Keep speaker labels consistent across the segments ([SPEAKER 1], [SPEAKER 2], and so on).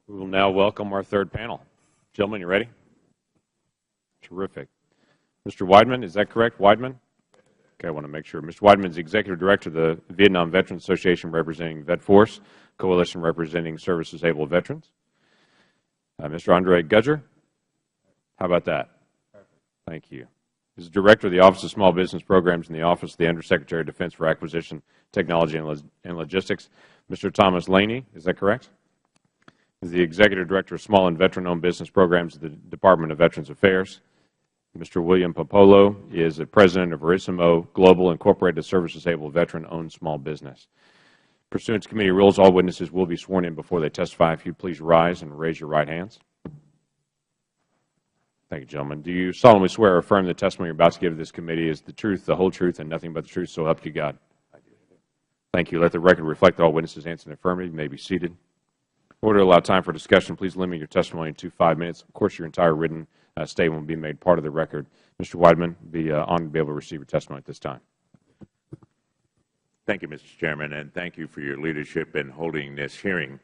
[SPEAKER 1] We will now welcome our third panel. Gentlemen, you ready? Terrific. Mr. Weidman, is that correct? Weidman? Okay, I want to make sure. Mr. Weidman is Executive Director of the Vietnam Veterans Association representing VetForce, Coalition representing service-disabled veterans. Mr. Andre Gudger? How about that? Thank you. He's Director of the Office of Small Business Programs in the Office of the Undersecretary of Defense for Acquisition, Technology, and Logistics. Mr. Thomas Laney, is that correct? He's the Executive Director of Small and Veteran-Owned Business Programs at the Department of Veterans Affairs. Mr. William Popolo is the President of Verissimo Global Incorporated, service-disabled veteran-owned small business. Pursuant to committee rules, all witnesses will be sworn in before they testify. If you please rise and raise your right hands. Thank you, gentlemen. Do you solemnly swear or affirm the testimony you're about to give to this committee is the truth, the whole truth, and nothing but the truth, so help you God? Thank you. Let the record reflect that all witnesses answer in the affirmative. You may be seated. In order to allow time for discussion, please limit your testimony to 5 minutes. Of course, your entire written statement will be made part of the record. Mr. Weidman, be honored to be able to receive your testimony at this time.
[SPEAKER 2] Thank you, Mr. Chairman, and thank you for your leadership in holding this hearing.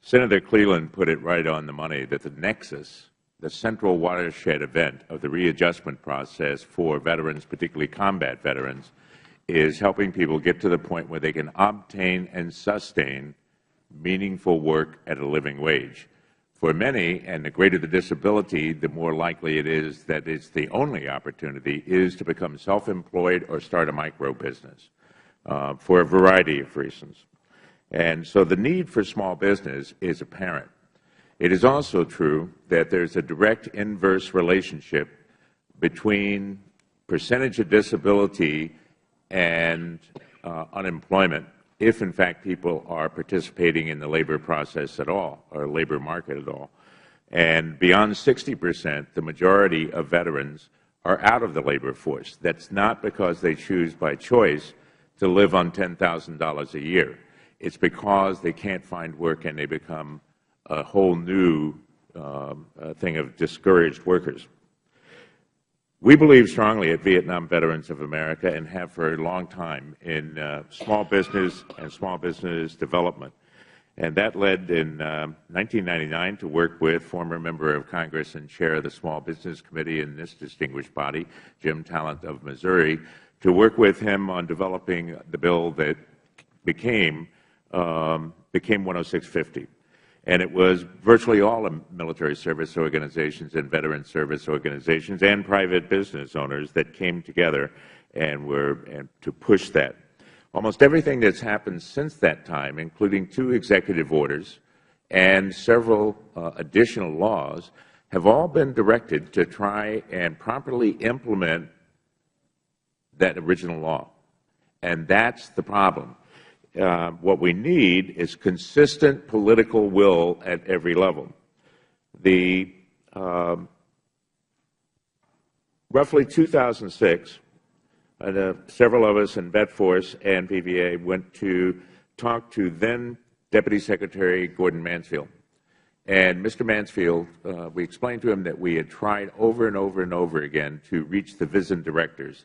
[SPEAKER 2] Senator Cleland put it right on the money that the nexus, the central watershed event of the readjustment process for veterans, particularly combat veterans, is helping people get to the point where they can obtain and sustain meaningful work at a living wage. For many, and the greater the disability, the more likely it is that it's the only opportunity is to become self-employed or start a micro business for a variety of reasons. And so the need for small business is apparent. It is also true that there's a direct inverse relationship between percentage of disability and unemployment, if in fact people are participating in the labor process at all, or labor market at all. And beyond 60%, the majority of veterans are out of the labor force. That's not because they choose by choice to live on $10,000 a year. It's because they can't find work and they become a whole new thing of discouraged workers. We believe strongly at Vietnam Veterans of America, and have for a long time, in small business and small business development. And that led in 1999 to work with former Member of Congress and Chair of the Small Business Committee in this distinguished body, Jim Talent of Missouri, to work with him on developing the bill that became 10650. And it was virtually all military service organizations and veteran service organizations and private business owners that came together and to push that. Almost everything that's happened since that time, including 2 executive orders and several additional laws, have all been directed to try and properly implement that original law. And that's the problem. What we need is consistent political will at every level. Roughly 2006, several of us in VetForce and VVA went to talk to then Deputy Secretary Gordon Mansfield. And Mr. Mansfield, we explained to him that we had tried over and over and over again to reach the VISN directors.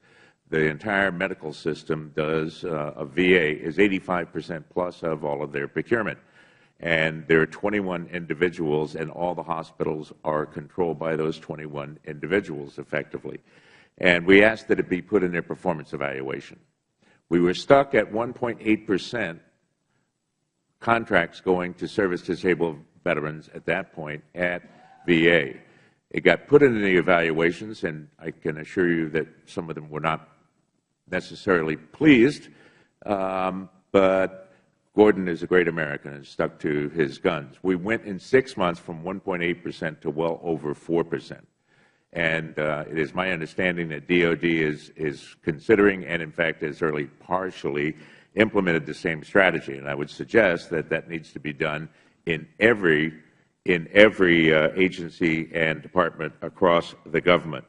[SPEAKER 2] The entire medical system does, of VA, is 85% plus of all of their procurement. And there are 21 individuals, and all the hospitals are controlled by those 21 individuals effectively. And we asked that it be put in their performance evaluation. We were stuck at 1.8% contracts going to service-disabled veterans at that point at VA. It got put into the evaluations, and I can assure you that some of them were not necessarily pleased, but Gordon is a great American and stuck to his guns. We went in 6 months from 1.8% to well over 4%. And it is my understanding that DOD is considering and, in fact, has early partially implemented the same strategy. And I would suggest that that needs to be done in every agency and department across the government.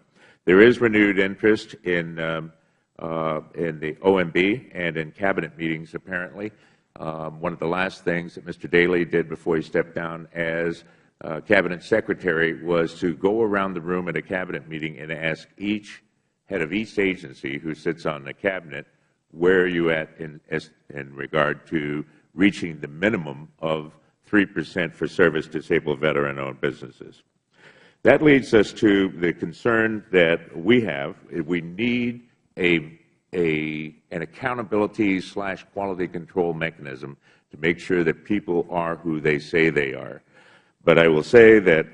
[SPEAKER 2] There is renewed interest in the OMB and in Cabinet meetings, apparently. One of the last things that Mr. Daley did before he stepped down as Cabinet Secretary was to go around the room at a Cabinet meeting and ask each head of each agency who sits on the Cabinet, where are you at in regard to reaching the minimum of 3% for service-disabled veteran-owned businesses. That leads us to the concern that we have. We need an accountability/quality control mechanism to make sure that people are who they say they are. But I will say that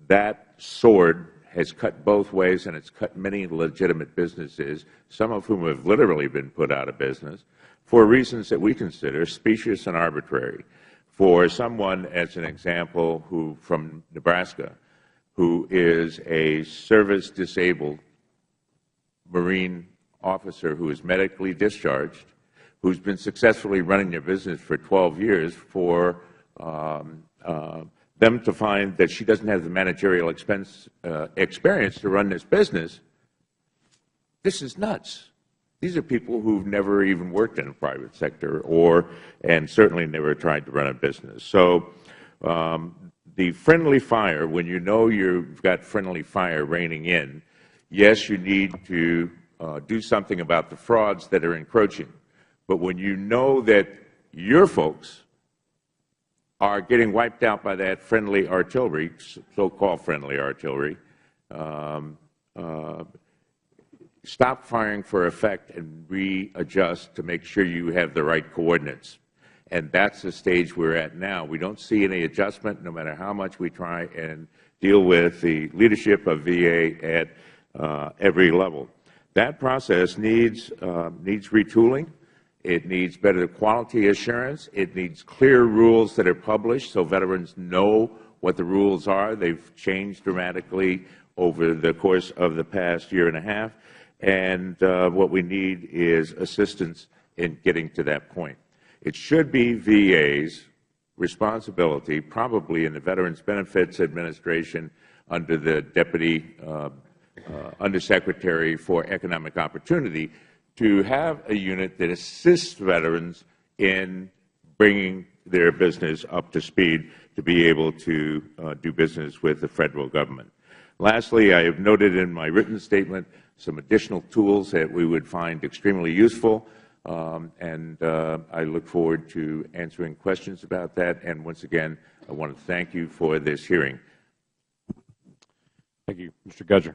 [SPEAKER 2] that sword has cut both ways, and it's cut many legitimate businesses, some of whom have literally been put out of business, for reasons that we consider specious and arbitrary. For someone, as an example, who from Nebraska, who is a service-disabled Marine officer who is medically discharged, who's been successfully running their business for 12 years, for them to find that she doesn't have the managerial experience to run this business, this is nuts. These are people who've never even worked in the private sector and certainly never tried to run a business. So the friendly fire, when you know you've got friendly fire raining in, yes, you need to do something about the frauds that are encroaching. But when you know that your folks are getting wiped out by that friendly artillery, so-called friendly artillery, stop firing for effect and readjust to make sure you have the right coordinates. And that's the stage we're at now. We don't see any adjustment, no matter how much we try and deal with the leadership of VA at every level. That process needs retooling. It needs better quality assurance. It needs clear rules that are published so veterans know what the rules are. They've changed dramatically over the course of the past year and a half. And what we need is assistance in getting to that point. It should be VA's responsibility, probably in the Veterans Benefits Administration under the Deputy Undersecretary for Economic Opportunity, to have a unit that assists veterans in bringing their business up to speed to be able to do business with the Federal Government. Lastly, I have noted in my written statement some additional tools that we would find extremely useful, and I look forward to answering questions about that. And once again, I want to thank you for this hearing.
[SPEAKER 1] Thank you. Mr. Gudger.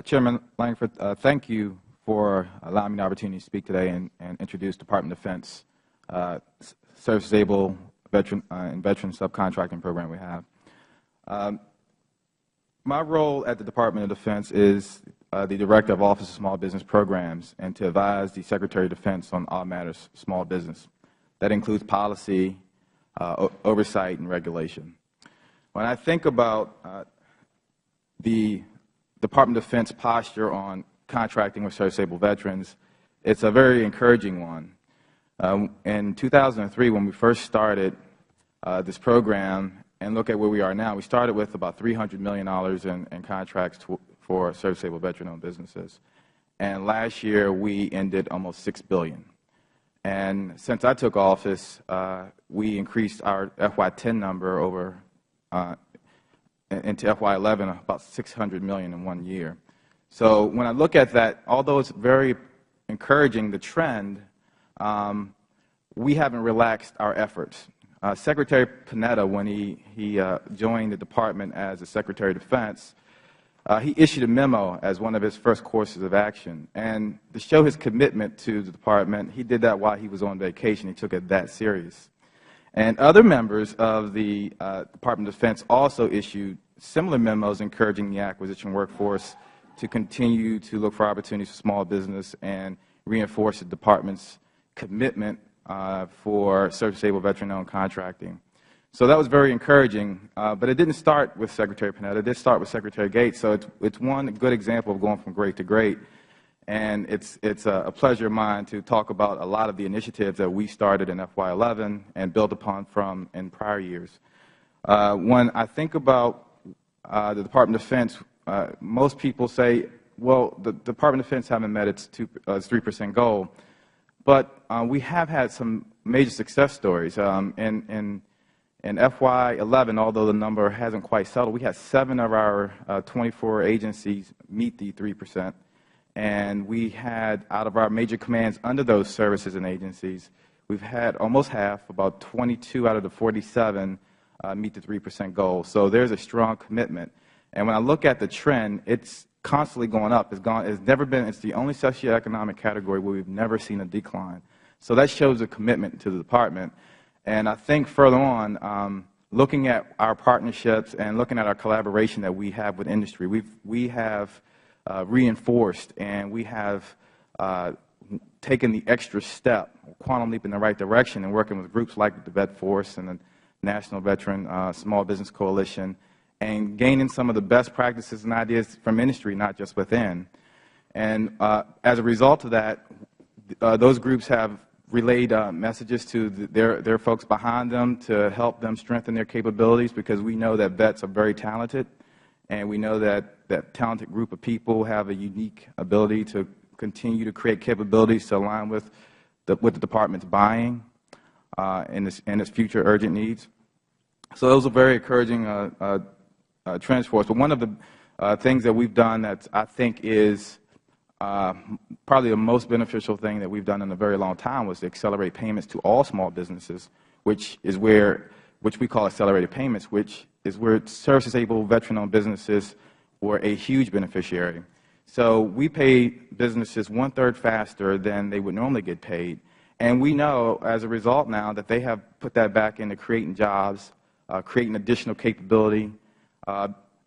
[SPEAKER 3] Chairman Langford, thank you for allowing me the opportunity to speak today and introduce Department of Defense service-disabled veteran and veteran subcontracting program we have. My role at the Department of Defense is the Director of Office of Small Business Programs and to advise the Secretary of Defense on all matters small business. That includes policy, oversight, and regulation. When I think about the Department of Defense posture on contracting with service-disabled veterans, it's a very encouraging one. In 2003, when we first started this program and look at where we are now, we started with about $300 million in contracts for service-disabled veteran-owned businesses. And last year, we ended almost $6 billion. And since I took office, we increased our FY10 number over into FY11 about $600 million in 1 year. So when I look at that, although it's very encouraging, the trend, we haven't relaxed our efforts. Secretary Panetta, when he joined the Department as the Secretary of Defense, he issued a memo as one of his first courses of action. And to show his commitment to the Department, he did that while he was on vacation. He took it that serious. And other members of the Department of Defense also issued similar memos encouraging the acquisition workforce to continue to look for opportunities for small business and reinforce the Department's commitment for service-disabled veteran-owned contracting. So that was very encouraging, but it didn't start with Secretary Panetta. It did start with Secretary Gates. So it's one good example of going from great to great. And it's a pleasure of mine to talk about a lot of the initiatives that we started in FY11 and built upon from in prior years. When I think about the Department of Defense, most people say, well, the Department of Defense haven't met its 3% goal. But we have had some major success stories. In FY11, although the number hasn't quite settled, we had 7 of our 24 agencies meet the 3%. And we had, out of our major commands under those services and agencies, we've had almost half, about 22 out of the 47, meet the 3% goal. So there's a strong commitment. And when I look at the trend, it's constantly going up. It's never been, it's the only socioeconomic category where we've never seen a decline. So that shows a commitment to the Department. And I think further on, looking at our partnerships and looking at our collaboration that we have with industry, we have reinforced and we have taken the extra step, quantum leap in the right direction, and working with groups like the Vet Force and the National Veteran Small Business Coalition, and gaining some of the best practices and ideas from industry, not just within. And as a result of that, those groups have relayed messages to their folks behind them to help them strengthen their capabilities, because we know that vets are very talented, and we know that that talented group of people have a unique ability to continue to create capabilities to align with the Department's buying and its future urgent needs. So those are very encouraging trends for us. But one of the things that we've done that I think is probably the most beneficial thing that we've done in a very long time was to accelerate payments to all small businesses, which we call accelerated payments, which is where service-disabled veteran-owned businesses were a huge beneficiary. So we pay businesses 1/3 faster than they would normally get paid. And we know as a result now that they have put that back into creating jobs, creating additional capability,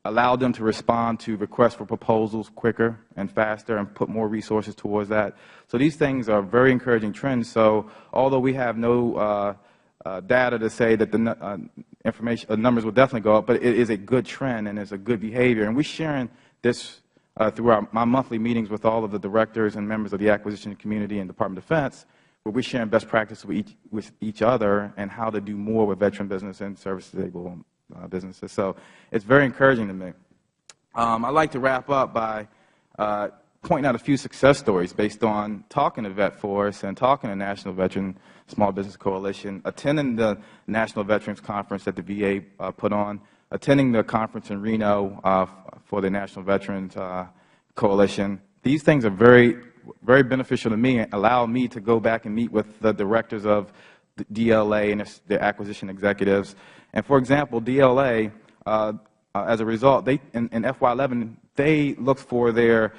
[SPEAKER 3] allowed them to respond to requests for proposals quicker and faster and put more resources towards that. So these things are very encouraging trends. So although we have no data to say that the numbers will definitely go up, but it is a good trend and it's a good behavior. And we're sharing this through my monthly meetings with all of the directors and members of the acquisition community and Department of Defense, where we're sharing best practices with each other and how to do more with veteran business and service-disabled businesses. So it's very encouraging to me. I'd like to wrap up by pointing out a few success stories based on talking to Vet Force and talking to National Veteran Small Business Coalition, attending the National Veterans Conference that the VA put on, attending the conference in Reno for the National Veterans Coalition. These things are very, very beneficial to me and allow me to go back and meet with the directors of the DLA and their acquisition executives. And for example, DLA, as a result, in FY11, they looked for their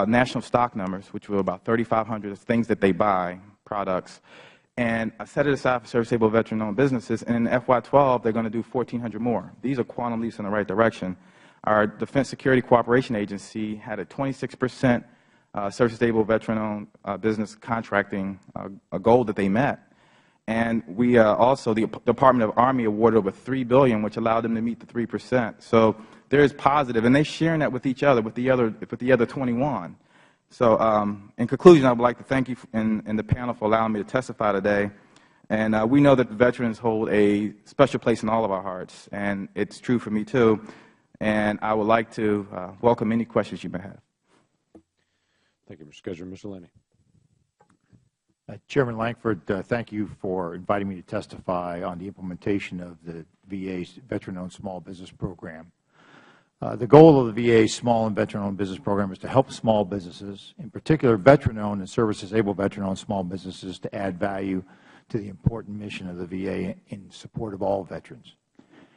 [SPEAKER 3] national stock numbers, which were about 3,500 things that they buy, products. And I set it aside for service-disabled veteran-owned businesses, and in FY12, they're going to do 1,400 more. These are quantum leaps in the right direction. Our Defense Security Cooperation Agency had a 26% service-disabled veteran-owned business contracting a goal that they met. And we also, the Department of Army awarded over $3 billion, which allowed them to meet the 3%. So there is positive, and they're sharing that with each other, with the other 21. So in conclusion, I would like to thank you and the panel for allowing me to testify today. And we know that the veterans hold a special place in all of our hearts, and it's true for me too. And I would like to welcome any questions you may have.
[SPEAKER 1] Thank you, Mr. Scheduler. Mr. Lenny.
[SPEAKER 4] Chairman Lankford, thank you for inviting me to testify on the implementation of the VA's Veteran-Owned Small Business Program. The goal of the VA's Small and Veteran-Owned Business Program is to help small businesses, in particular veteran-owned and service-disabled veteran-owned small businesses, to add value to the important mission of the VA in support of all veterans.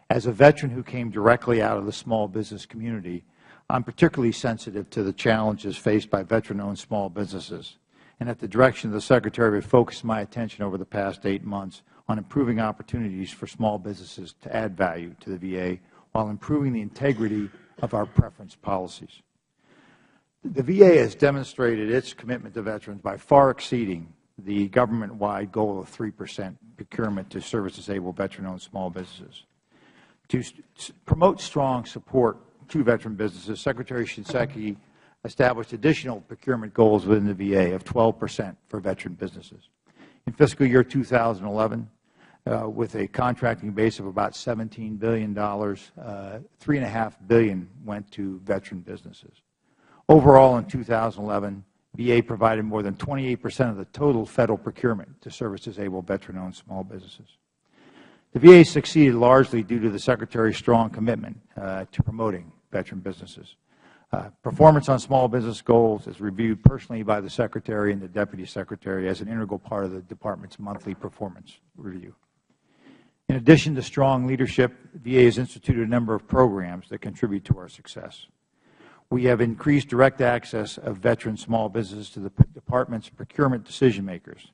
[SPEAKER 4] As a veteran who came directly out of the small business community, I'm particularly sensitive to the challenges faced by veteran-owned small businesses. And at the direction of the Secretary, I've focused my attention over the past 8 months on improving opportunities for small businesses to add value to the VA while improving the integrity of our preference policies. The VA has demonstrated its commitment to veterans by far exceeding the government-wide goal of 3% procurement to service-disabled veteran-owned small businesses. To promote strong support to veteran businesses, Secretary Shinseki established additional procurement goals within the VA of 12% for veteran businesses. In fiscal year 2011, with a contracting base of about $17 billion, $3.5 billion went to veteran businesses. Overall, in 2011, VA provided more than 28% of the total Federal procurement to service-disabled veteran-owned small businesses. The VA succeeded largely due to the Secretary's strong commitment to promoting veteran businesses. Performance on small business goals is reviewed personally by the Secretary and the Deputy Secretary as an integral part of the Department's monthly performance review. In addition to strong leadership, the VA has instituted a number of programs that contribute to our success. We have increased direct access of veteran small businesses to the Department's procurement decision makers.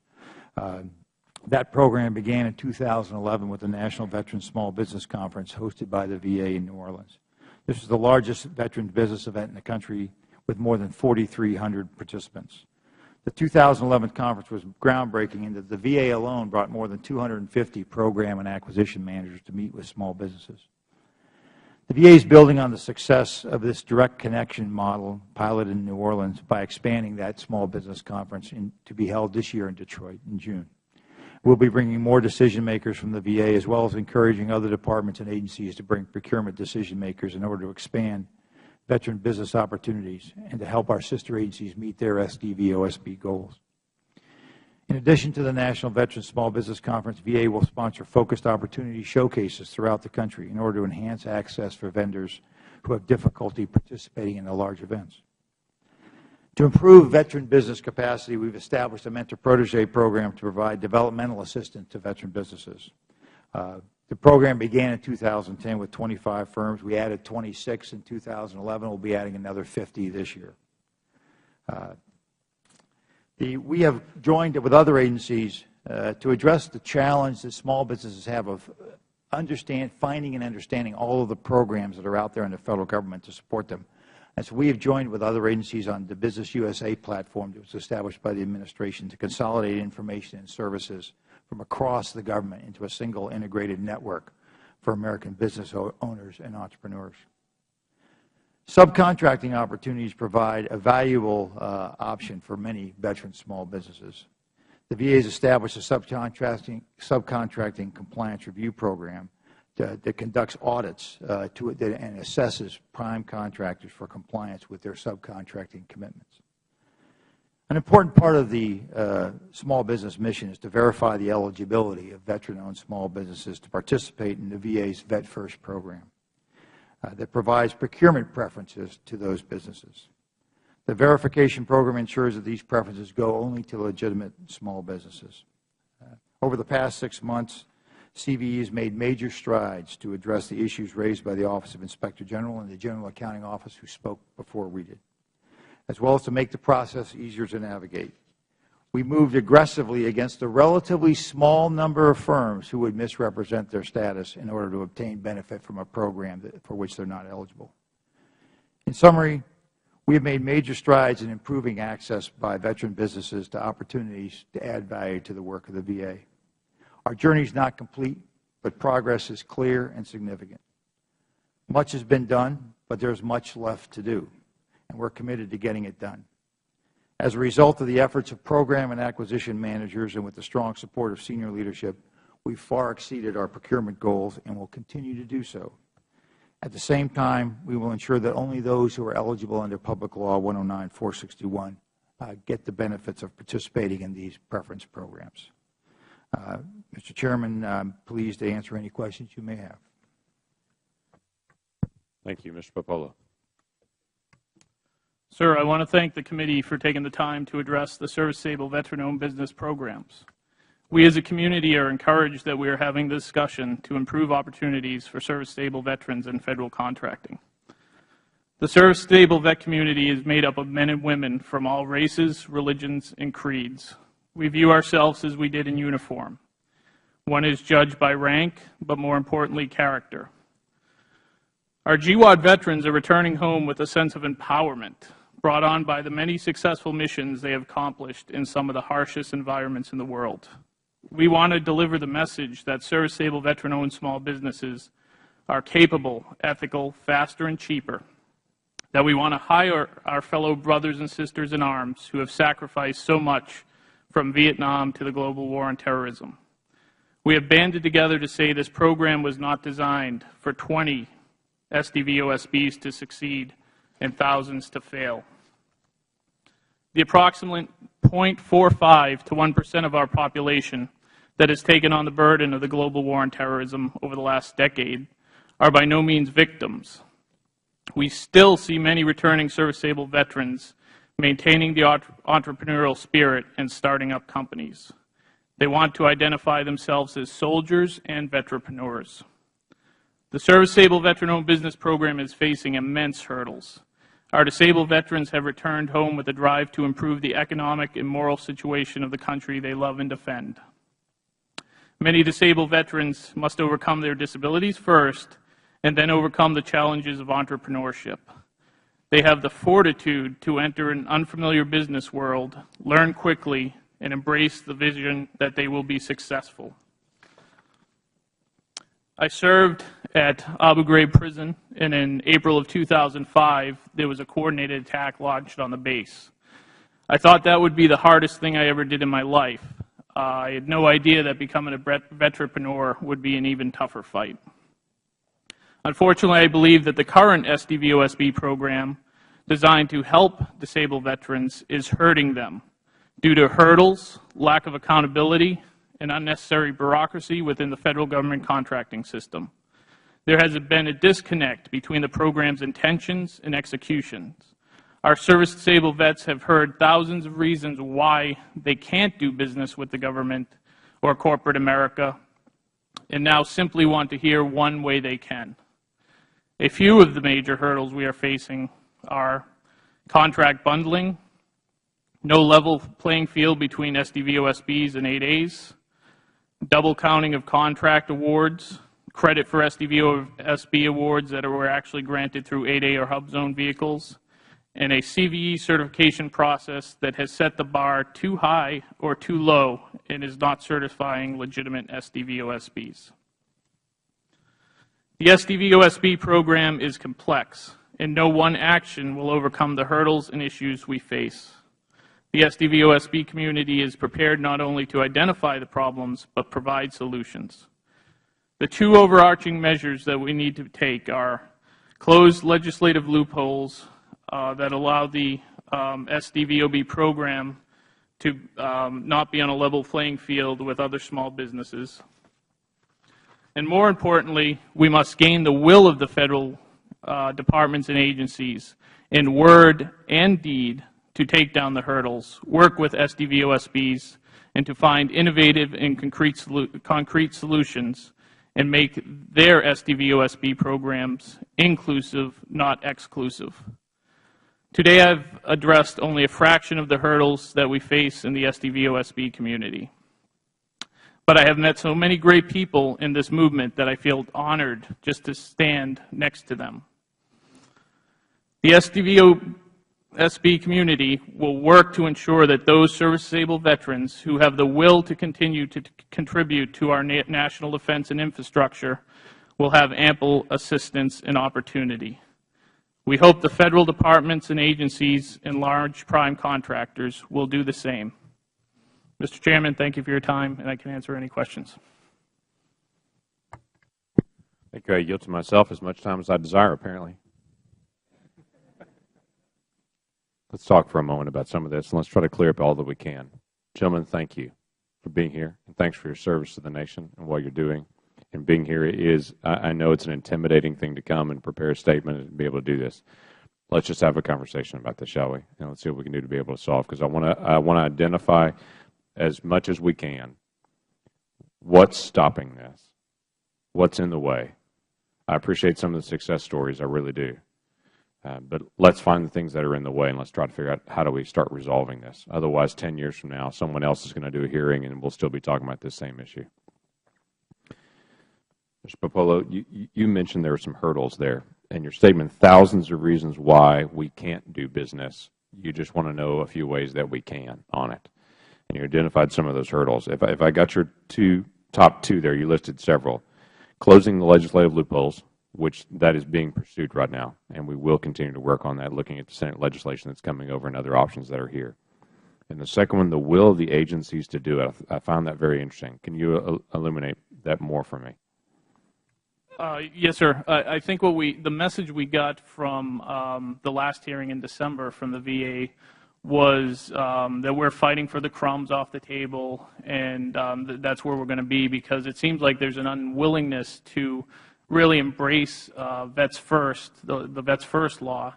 [SPEAKER 4] That program began in 2011 with the National Veteran Small Business Conference hosted by the VA in New Orleans. This is the largest veteran business event in the country with more than 4,300 participants. The 2011 conference was groundbreaking in that the VA alone brought more than 250 program and acquisition managers to meet with small businesses. The VA is building on the success of this direct connection model piloted in New Orleans by expanding that small business conference to be held this year in Detroit in June. We will be bringing more decision makers from the VA, as well as encouraging other departments and agencies to bring procurement decision makers in order to expand veteran business opportunities and to help our sister agencies meet their SDV-OSB goals. In addition to the National Veteran Small Business Conference, VA will sponsor focused opportunity showcases throughout the country in order to enhance access for vendors who have difficulty participating in the large events. To improve veteran business capacity, we have established a mentor-protege program to provide developmental assistance to veteran businesses. The program began in 2010 with 25 firms. We added 26 in 2011. We will be adding another 50 this year. We have joined with other agencies to address the challenge that small businesses have of finding and understanding all of the programs that are out there in the Federal Government to support them. And so we have joined with other agencies on the Business USA platform that was established by the administration to consolidate information and services from across the government into a single integrated network for American business owners and entrepreneurs. Subcontracting opportunities provide a valuable option for many veteran small businesses. The VA has established a subcontracting compliance review program that conducts audits and assesses prime contractors for compliance with their subcontracting commitments. An important part of the small business mission is to verify the eligibility of veteran-owned small businesses to participate in the VA's Vet First program that provides procurement preferences to those businesses. The verification program ensures that these preferences go only to legitimate small businesses. Over the past 6 months, CVE has made major strides to address the issues raised by the Office of Inspector General and the General Accounting Office, who spoke before we did, as well as to make the process easier to navigate. We moved aggressively against a relatively small number of firms who would misrepresent their status in order to obtain benefit from a program for which they are not eligible. In summary, we have made major strides in improving access by veteran businesses to opportunities to add value to the work of the VA. Our journey is not complete, but progress is clear and significant. Much has been done, but there is much left to do, and we are committed to getting it done. As a result of the efforts of program and acquisition managers and with the strong support of senior leadership, we have far exceeded our procurement goals and will continue to do so. At the same time, we will ensure that only those who are eligible under Public Law 109-461 get the benefits of participating in these preference programs. Mr. Chairman, I am pleased to answer any questions you may have.
[SPEAKER 1] Thank you. Mr. Popolo.
[SPEAKER 5] Sir, I want to thank the committee for taking the time to address the service-disabled veteran-owned business programs. We as a community are encouraged that we are having this discussion to improve opportunities for service-disabled veterans in Federal contracting. The service-disabled vet community is made up of men and women from all races, religions, and creeds. We view ourselves as we did in uniform. One is judged by rank, but more importantly, character. Our GWOD veterans are returning home with a sense of empowerment brought on by the many successful missions they have accomplished in some of the harshest environments in the world. We want to deliver the message that service-disabled veteran-owned small businesses are capable, ethical, faster, and cheaper, that we want to hire our fellow brothers and sisters in arms who have sacrificed so much from Vietnam to the global war on terrorism. We have banded together to say this program was not designed for 20 SDV-OSBs to succeed and thousands to fail. The approximate 0.45 to 1% of our population that has taken on the burden of the global war on terrorism over the last decade are by no means victims. We still see many returning service-able veterans maintaining the entrepreneurial spirit and starting up companies. They want to identify themselves as soldiers and veteranpreneurs. The Service-Able Veteran-Owned Business Program is facing immense hurdles. Our disabled veterans have returned home with a drive to improve the economic and moral situation of the country they love and defend. Many disabled veterans must overcome their disabilities first and then overcome the challenges of entrepreneurship. They have the fortitude to enter an unfamiliar business world, learn quickly, and embrace the vision that they will be successful. I served at Abu Ghraib prison, and in April of 2005, there was a coordinated attack launched on the base. I thought that would be the hardest thing I ever did in my life. I had no idea that becoming a veteranpreneur would be an even tougher fight. Unfortunately, I believe that the current SDVOSB program, designed to help disabled veterans, is hurting them due to hurdles, lack of accountability, and unnecessary bureaucracy within the federal government contracting system. There has been a disconnect between the program's intentions and executions. Our service-disabled vets have heard thousands of reasons why they can't do business with the government or corporate America, and now simply want to hear one way they can. A few of the major hurdles we are facing are contract bundling, no level playing field between SDVOSBs and 8As, double counting of contract awards, credit for SDVOSB awards that were actually granted through 8A or hub zone vehicles, and a CVE certification process that has set the bar too high or too low and is not certifying legitimate SDVOSBs. The SDVOSB program is complex, and no one action will overcome the hurdles and issues we face. The SDVOSB community is prepared not only to identify the problems, but provide solutions. The two overarching measures that we need to take are close legislative loopholes that allow the SDVOB program to not be on a level playing field with other small businesses. And more importantly, we must gain the will of the federal departments and agencies in word and deed to take down the hurdles, work with SDVOSBs, and to find innovative and concrete solutions and make their SDVOSB programs inclusive, not exclusive. Today I've addressed only a fraction of the hurdles that we face in the SDVOSB community. But I have met so many great people in this movement that I feel honored just to stand next to them. The SDVOSB community will work to ensure that those service-disabled veterans who have the will to continue to contribute to our national defense and infrastructure will have ample assistance and opportunity. We hope the federal departments and agencies and large prime contractors will do the same. Mr. Chairman, thank you for your time, and I can answer any questions.
[SPEAKER 1] Thank you. I yield to myself as much time as I desire, apparently. Let's talk for a moment about some of this, and let's try to clear up all that we can. Gentlemen, thank you for being here, and thanks for your service to the nation and what you're doing. And being here is, I know it's an intimidating thing to come and prepare a statement and be able to do this. Let's just have a conversation about this, shall we? And let's see what we can do to be able to solve, because I want to identify as much as we can what's stopping this, what's in the way. I appreciate some of the success stories, I really do. But let's find the things that are in the way, and let's try to figure out how do we start resolving this. Otherwise, 10 years from now, someone else is going to do a hearing, and we'll still be talking about this same issue. Mr. Popolo, you mentioned there were some hurdles there. In your statement, thousands of reasons why we can't do business. You just want to know a few ways that we can on it. And you identified some of those hurdles. If I got your top two there, you listed several. Closing the legislative loopholes, which that is being pursued right now, and we will continue to work on that, looking at the Senate legislation that's coming over and other options that are here. And the second one, the will of the agencies to do it. I found that very interesting. Can you illuminate that more for me?
[SPEAKER 5] Yes, sir. I think the message we got from the last hearing in December from the VA was that we're fighting for the crumbs off the table, and that's where we're going to be, because it seems like there's an unwillingness to really embrace Vets First, the Vets First law,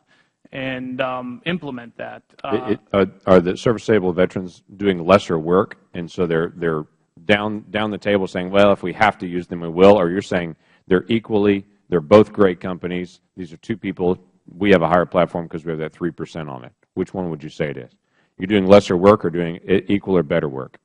[SPEAKER 5] and implement that.
[SPEAKER 1] Are the service-disabled veterans doing lesser work, and so they're down the table saying, well, if we have to use them, we will? Or you're saying they're both great companies, these are two people, we have a higher platform because we have that 3% on it? Which one would you say it is? You're doing lesser work or doing equal or better work?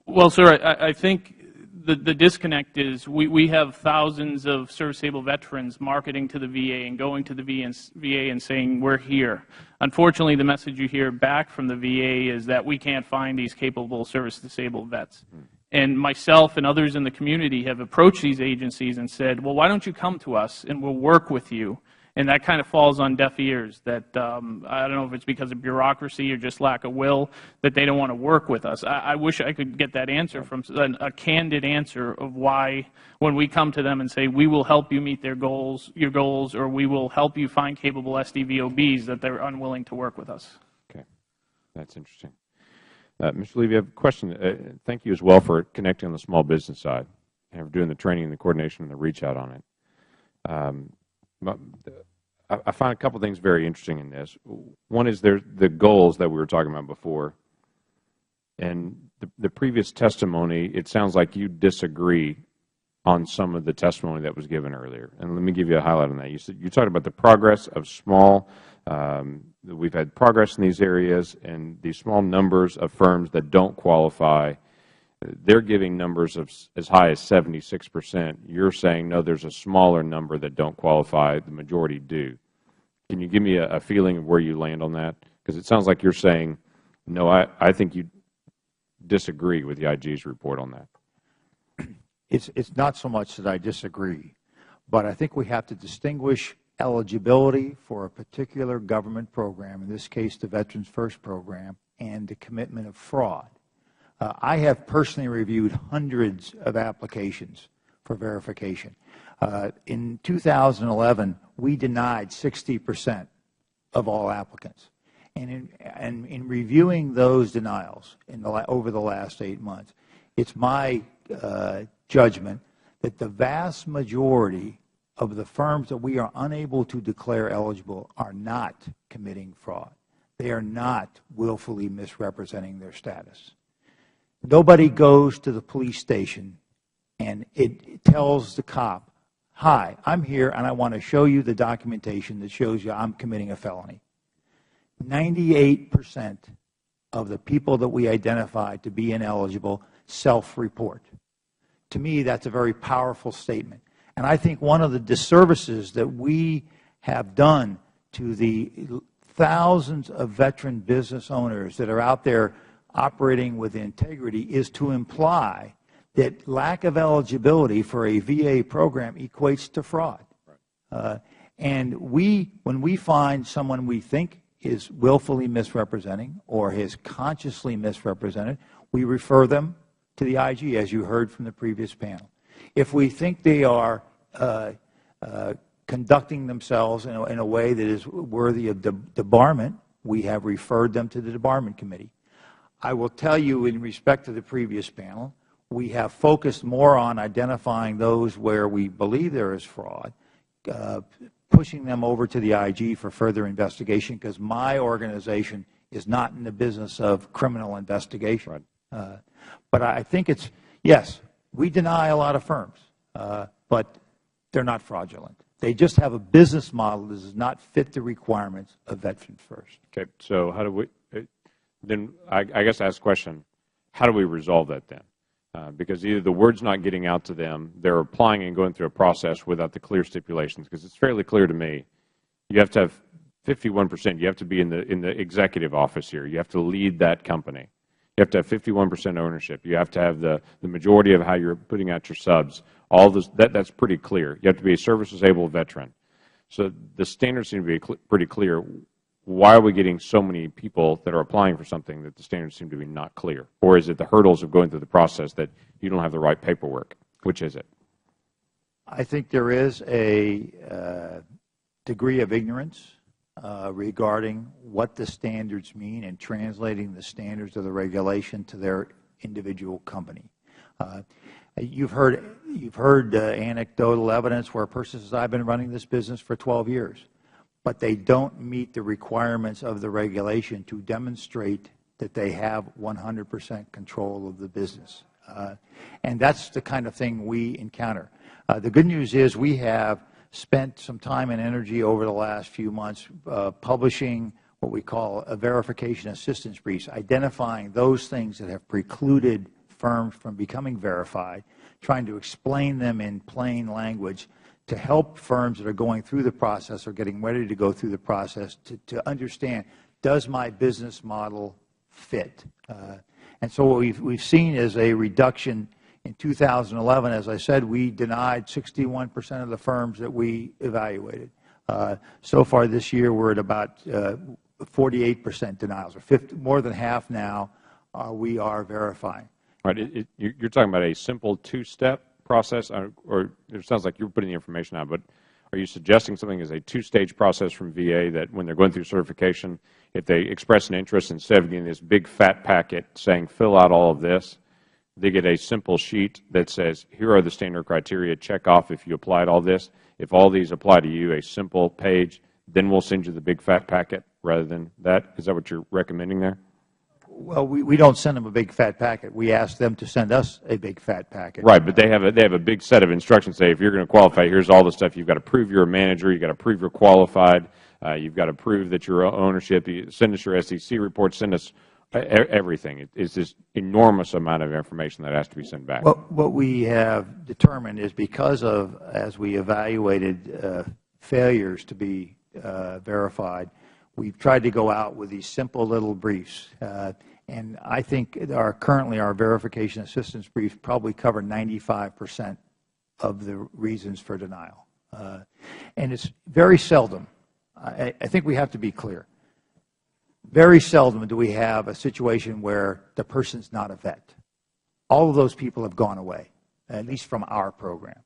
[SPEAKER 5] Well, sir, I think the disconnect is we have thousands of service-able veterans marketing to the VA and going to the VA and saying, we're here. Unfortunately, the message you hear back from the VA is that we can't find these capable service-disabled vets. And myself and others in the community have approached these agencies and said, well, why don't you come to us and we'll work with you? And that kind of falls on deaf ears, that I don't know if it's because of bureaucracy or just lack of will, that they don't want to work with us. I wish I could get that answer from a candid answer of why, when we come to them and say, we will help you meet your goals, or we will help you find capable SDVOBs, that they're unwilling to work with us. Okay.
[SPEAKER 1] That's interesting. Mr. Levy, I have a question. Thank you as well for connecting on the small business side and for doing the training and the coordination and the reach out on it. I find a couple of things very interesting in this. One is the goals that we were talking about before. And the previous testimony, it sounds like you disagree on some of the testimony that was given earlier. And let me give you a highlight on that. You talked about the progress of small, we've had progress in these areas, and these small numbers of firms that don't qualify, they're giving numbers of as high as 76%. You're saying, no, there's a smaller number that don't qualify. The majority do. Can you give me a feeling of where you land on that? Because it sounds like you're saying, no, I think you disagree with the IG's report on that.
[SPEAKER 4] It's not so much that I disagree, but I think we have to distinguish eligibility for a particular government program, in this case the Veterans First program, and the commitment of fraud. I have personally reviewed hundreds of applications for verification. In 2011, we denied 60% of all applicants. And in reviewing those denials over the last 8 months, it's my judgment that the vast majority of the firms that we are unable to declare eligible are not committing fraud. They are not willfully misrepresenting their status. Nobody goes to the police station and it tells the cop, hi, I'm here and I want to show you the documentation that shows you I'm committing a felony. 98% of the people that we identify to be ineligible self-report. To me, that's a very powerful statement. And I think one of the disservices that we have done to the thousands of veteran business owners that are out there operating with integrity is to imply that lack of eligibility for a VA program equates to fraud. And when we find someone we think is willfully misrepresenting or is consciously misrepresented, we refer them to the IG, as you heard from the previous panel. If we think they are conducting themselves in a way that is worthy of debarment, we have referred them to the Debarment Committee. I will tell you, in respect to the previous panel, we have focused more on identifying those where we believe there is fraud, pushing them over to the IG for further investigation, because my organization is not in the business of criminal investigation. Right. But I think it's, yes, we deny a lot of firms, but they're not fraudulent. They just have a business model that does not fit the requirements of Veterans First.
[SPEAKER 1] Okay. So how do we, then I guess I ask the question, how do we resolve that then? Because either the word's not getting out to them, they're applying and going through a process without the clear stipulations, because it's fairly clear to me, you have to have 51%, you have to be in the executive office here, you have to lead that company, you have to have 51% ownership, you have to have the majority of how you're putting out your subs, all this, that's pretty clear. You have to be a service-disabled veteran. So the standards seem to be pretty clear. Why are we getting so many people that are applying for something that the standards seem to be not clear? Or is it the hurdles of going through the process that you don't have the right paperwork? Which is it?
[SPEAKER 4] I think there is a degree of ignorance regarding what the standards mean and translating the standards of the regulation to their individual company. You've heard anecdotal evidence where a person says, I've been running this business for 12 years, but they don't meet the requirements of the regulation to demonstrate that they have 100% control of the business. And that's the kind of thing we encounter. The good news is we have spent some time and energy over the last few months publishing what we call a verification assistance briefs, identifying those things that have precluded firms from becoming verified, trying to explain them in plain language to help firms that are going through the process or getting ready to go through the process to understand, does my business model fit? And so what we've seen is a reduction. In 2011, as I said, we denied 61% of the firms that we evaluated. So far this year, we're at about 48% denials, or more than half now we are verifying.
[SPEAKER 1] Right. You're talking about a simple two-step process, or it sounds like you're putting the information out, but are you suggesting something as a two-stage process from VA that when they're going through certification, if they express an interest, instead of getting this big fat packet saying fill out all of this, they get a simple sheet that says here are the standard criteria, check off if you applied all this. If all these apply to you, a simple page, then we'll send you the big fat packet rather than that? Is that what you're recommending there?
[SPEAKER 4] Well, we don't send them a big fat packet. We ask them to send us a big fat packet.
[SPEAKER 1] Right, but they have a big set of instructions. Say if you're going to qualify, here's all the stuff. You've got to prove you're a manager. You've got to prove you're qualified. You've got to prove that you're ownership. You send us your SEC report. Send us everything. It's this enormous amount of information that has to be sent back.
[SPEAKER 4] Well, what we have determined is because of, as we evaluated failures to be verified, we've tried to go out with these simple little briefs. And I think currently our verification assistance briefs probably cover 95% of the reasons for denial. And it's very seldom, I think we have to be clear, very seldom do we have a situation where the person's not a vet. All of those people have gone away, at least from our program.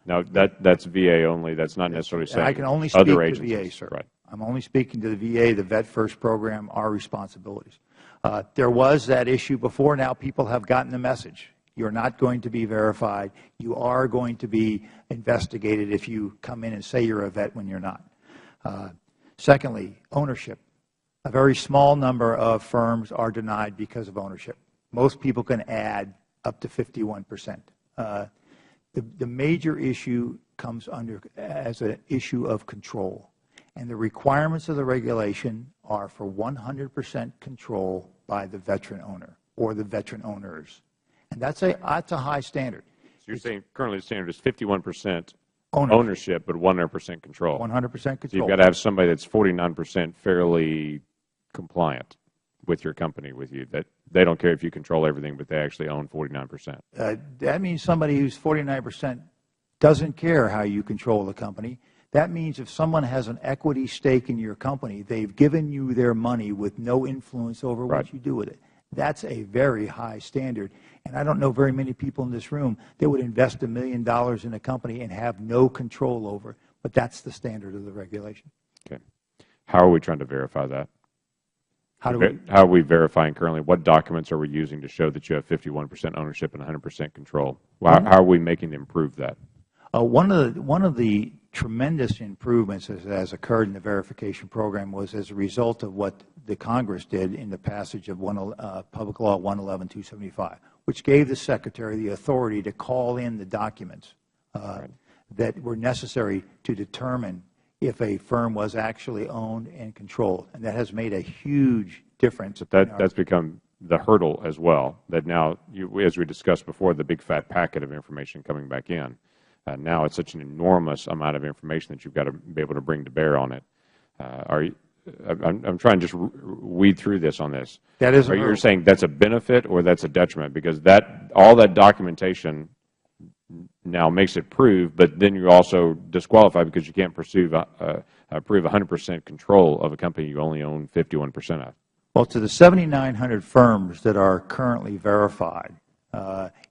[SPEAKER 1] No, that's VA only. That's not necessarily saying
[SPEAKER 4] I can only speak
[SPEAKER 1] other
[SPEAKER 4] to
[SPEAKER 1] agencies.
[SPEAKER 4] VA, sir.
[SPEAKER 1] Right.
[SPEAKER 4] I'm only speaking to the VA, the Vet First program, our responsibilities. There was that issue before. Now people have gotten the message. You're not going to be verified. You are going to be investigated if you come in and say you're a vet when you're not. Secondly, ownership. A very small number of firms are denied because of ownership. Most people can add up to 51%. The major issue comes under as an issue of control. And the requirements of the regulation are for 100% control by the veteran owner or the veteran owners. And that's a high standard.
[SPEAKER 1] So you're saying currently the standard is 51% ownership, but 100% control.
[SPEAKER 4] 100% control.
[SPEAKER 1] So you've got to have somebody that's 49% fairly compliant with your company, with you, that they don't care if you control everything, but they actually own 49%.
[SPEAKER 4] That means somebody who's 49% doesn't care how you control the company. That means if someone has an equity stake in your company, they've given you their money with no influence over what you do with it. That's a very high standard. And I don't know very many people in this room that would invest $1 million in a company and have no control over it. But that's the standard of the regulation.
[SPEAKER 1] Okay. How are we trying to verify that?
[SPEAKER 4] How
[SPEAKER 1] are we verifying currently? What documents are we using to show that you have 51% ownership and 100% control? How are we making them prove that?
[SPEAKER 4] One of the tremendous improvements that has occurred in the verification program was as a result of what the Congress did in the passage of Public Law 111-275, which gave the Secretary the authority to call in the documents that were necessary to determine if a firm was actually owned and controlled. And that has made a huge difference.
[SPEAKER 1] That's become the hurdle as well, that now, as we discussed before, the big fat packet of information coming back in. Now it's such an enormous amount of information that you've got to be able to bring to bear on it. I'm trying to just weed through this on this.
[SPEAKER 4] That is
[SPEAKER 1] Are you saying that's a benefit or that's a detriment? Because all that documentation now makes it prove, but then you're also disqualified because you can't prove 100% control of a company you only own 51% of.
[SPEAKER 4] Well, to the 7,900 firms that are currently verified,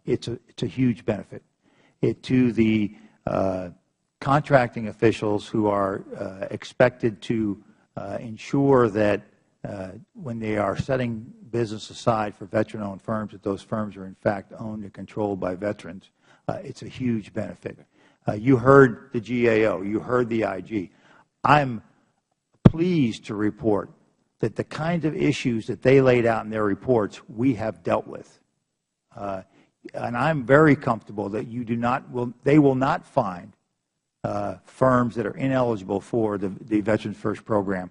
[SPEAKER 4] it's a huge benefit. To the contracting officials who are expected to ensure that when they are setting business aside for veteran-owned firms, that those firms are in fact owned and controlled by veterans, it's a huge benefit. You heard the GAO. You heard the IG. I'm pleased to report that the kind of issues that they laid out in their reports we have dealt with. And I'm very comfortable that they will not find firms that are ineligible for the Veterans First program,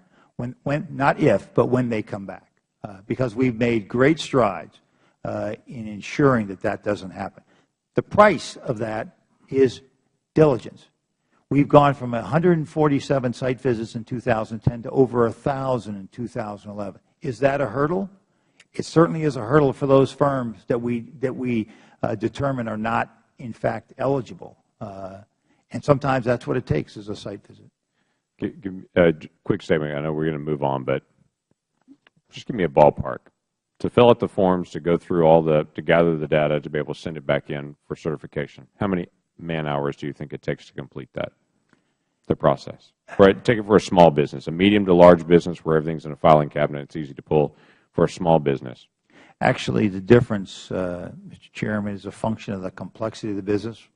[SPEAKER 4] not if, but when they come back, because we've made great strides in ensuring that that doesn't happen. The price of that is diligence. We've gone from 147 site visits in 2010 to over 1,000 in 2011. Is that a hurdle? It certainly is a hurdle for those firms that we determine are not, in fact, eligible. And sometimes that's what it takes, is a site visit.
[SPEAKER 1] Give me a quick statement. I know we're going to move on, but just give me a ballpark. To fill out the forms, to go through to gather the data, to be able to send it back in for certification, how many man-hours do you think it takes to complete that, the process? Take it for a small business, a medium to large business where everything's in a filing cabinet, it's easy to pull. For a small business?
[SPEAKER 4] Actually, the difference, Mr. Chairman, is a function of the complexity of the business.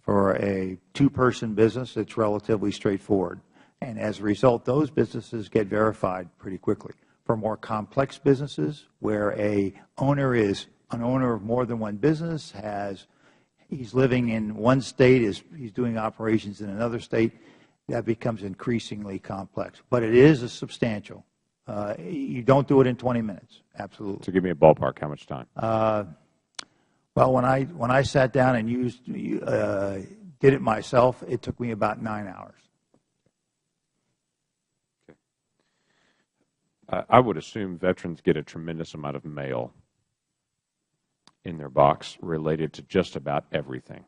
[SPEAKER 4] For a two-person business, it's relatively straightforward. And as a result, those businesses get verified pretty quickly. For more complex businesses, where an owner is an owner of more than one business, he's living in one state, he's doing operations in another state, that becomes increasingly complex. But it is a substantial. You don't do it in 20 minutes, absolutely.
[SPEAKER 1] So give me a ballpark, how much time?
[SPEAKER 4] Well, when I sat down and did it myself, it took me about 9 hours.
[SPEAKER 1] Okay. I would assume veterans get a tremendous amount of mail in their box related to just about everything.